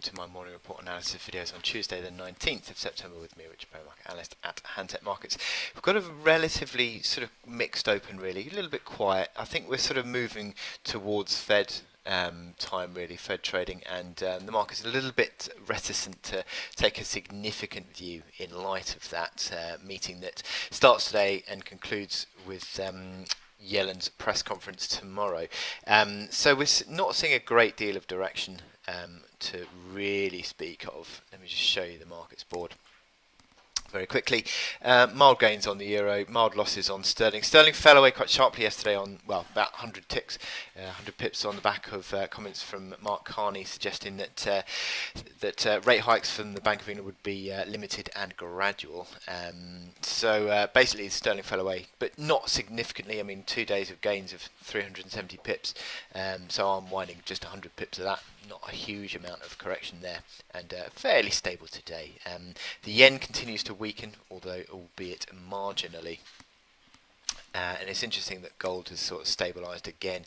to my morning report analysis videos on Tuesday the 19th of September with me, Richard Perry, market analyst at Hantec Markets. We've got a relatively sort of mixed open really, a little bit quiet. I think we're sort of moving towards Fed time really, Fed trading, and the market's a little bit reticent to take a significant view in light of that meeting that starts today and concludes with Yellen's press conference tomorrow. So we're not seeing a great deal of direction to really speak of. Let me just show you the markets board very quickly. Mild gains on the euro, mild losses on sterling. Sterling fell away quite sharply yesterday on, well, about 100 ticks, 100 pips on the back of comments from Mark Carney suggesting that rate hikes from the Bank of England would be limited and gradual. So basically sterling fell away, but not significantly. I mean, 2 days of gains of 370 pips, so I'm winding just 100 pips of that. Not a huge amount of correction there, and fairly stable today. The yen continues to weaken, although albeit marginally. And it's interesting that gold has sort of stabilised again,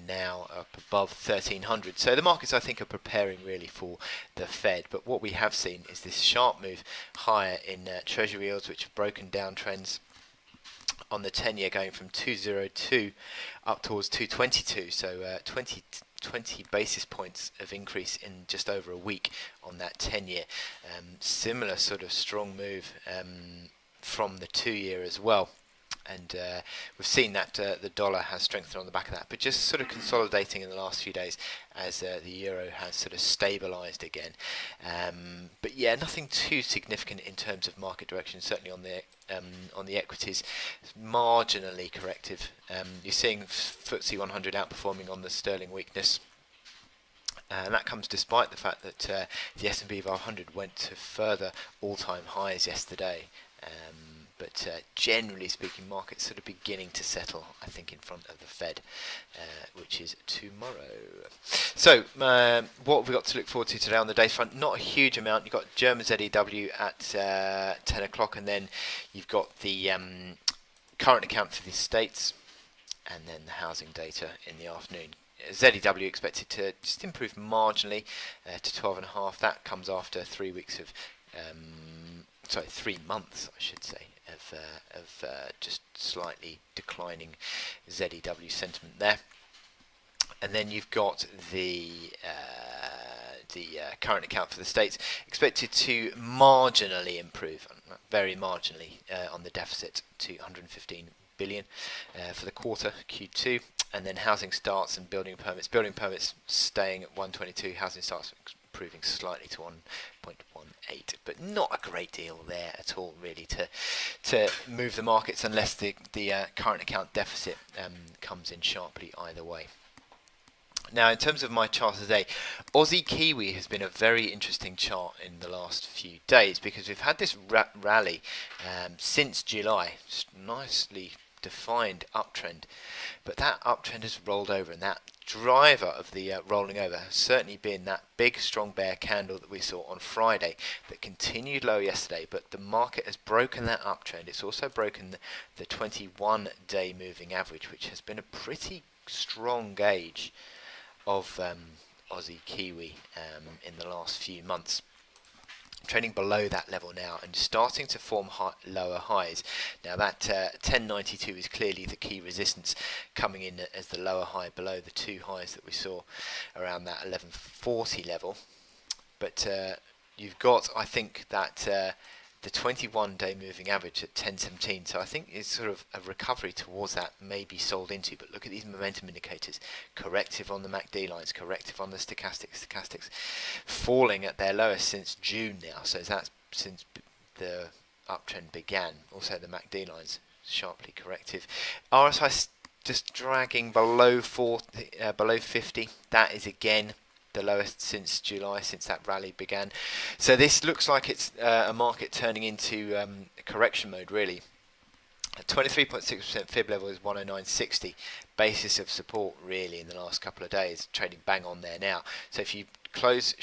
now up above 1300. So the markets, I think, are preparing really for the Fed. But what we have seen is this sharp move higher in Treasury yields, which have broken down trends on the 10-year, going from 202 up towards 222. So 20 basis points of increase in just over a week on that 10-year. Similar sort of strong move from the 2-year as well. And we've seen that the dollar has strengthened on the back of that, but just sort of consolidating in the last few days as the euro has sort of stabilised again. But yeah, nothing too significant in terms of market direction. Certainly on the equities, it's marginally corrective. You're seeing FTSE 100 outperforming on the sterling weakness. And that comes despite the fact that the S&P 500 went to further all-time highs yesterday. But generally speaking, markets sort of beginning to settle, I think, in front of the Fed, which is tomorrow. So, what have we got to look forward to today on the day front? Not a huge amount. You've got German ZEW at 10 o'clock, and then you've got the current account for the States, and then the housing data in the afternoon. ZEW expected to just improve marginally to 12.5. That comes after 3 weeks of 3 months, I should say, of just slightly declining ZEW sentiment there. And then you've got the current account for the States expected to marginally improve, very marginally, on the deficit to 115 billion for the quarter Q2. And then housing starts and building permits staying at 122, housing starts improving slightly to 1.18, but not a great deal there at all really to move the markets, unless the current account deficit comes in sharply either way. Now, in terms of my chart today, Aussie Kiwi has been a very interesting chart in the last few days, because we've had this rally since July, nicely defined uptrend, but that uptrend has rolled over, and that driver of the rolling over has certainly been that big strong bear candle that we saw on Friday that continued low yesterday. But the market has broken that uptrend. It's also broken the 21-day moving average, which has been a pretty strong gauge of Aussie Kiwi in the last few months. Trading below that level now and starting to form lower highs. Now that 1092 is clearly the key resistance, coming in as the lower high below the two highs that we saw around that 1140 level. But you've got, I think, that the 21-day moving average at 1017, so I think it's sort of a recovery towards that may be sold into. But look at these momentum indicators: corrective on the MACD lines, corrective on the stochastics falling at their lowest since June now, so that's since the uptrend began. Also the MACD lines sharply corrective. RSI just dragging below 50. That is again the lowest since July, since that rally began. So this looks like it's a market turning into correction mode really. 23.6% fib level is 109.60, basis of support really in the last couple of days, trading bang on there now. So if you close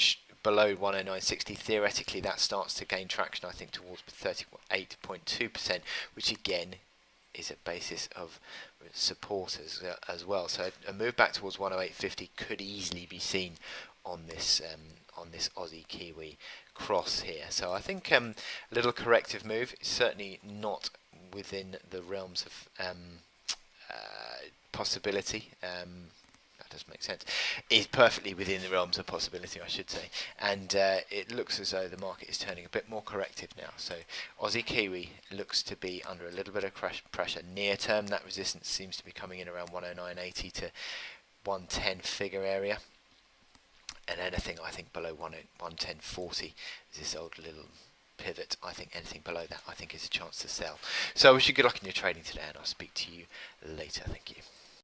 below 109.60, theoretically that starts to gain traction, I think, towards 38.2%, which again is a basis of support as well. So a move back towards 108.50 could easily be seen on this on this Aussie Kiwi cross here. So I think a little corrective move, certainly not within the realms of possibility. That does make sense. Is perfectly within the realms of possibility, I should say. And it looks as though the market is turning a bit more corrective now. So Aussie Kiwi looks to be under a little bit of pressure. Near term, that resistance seems to be coming in around 109.80 to 110 figure area. And anything, I think, below 110.40 is this old little pivot. I think anything below that, I think, is a chance to sell. So I wish you good luck in your trading today, and I'll speak to you later. Thank you.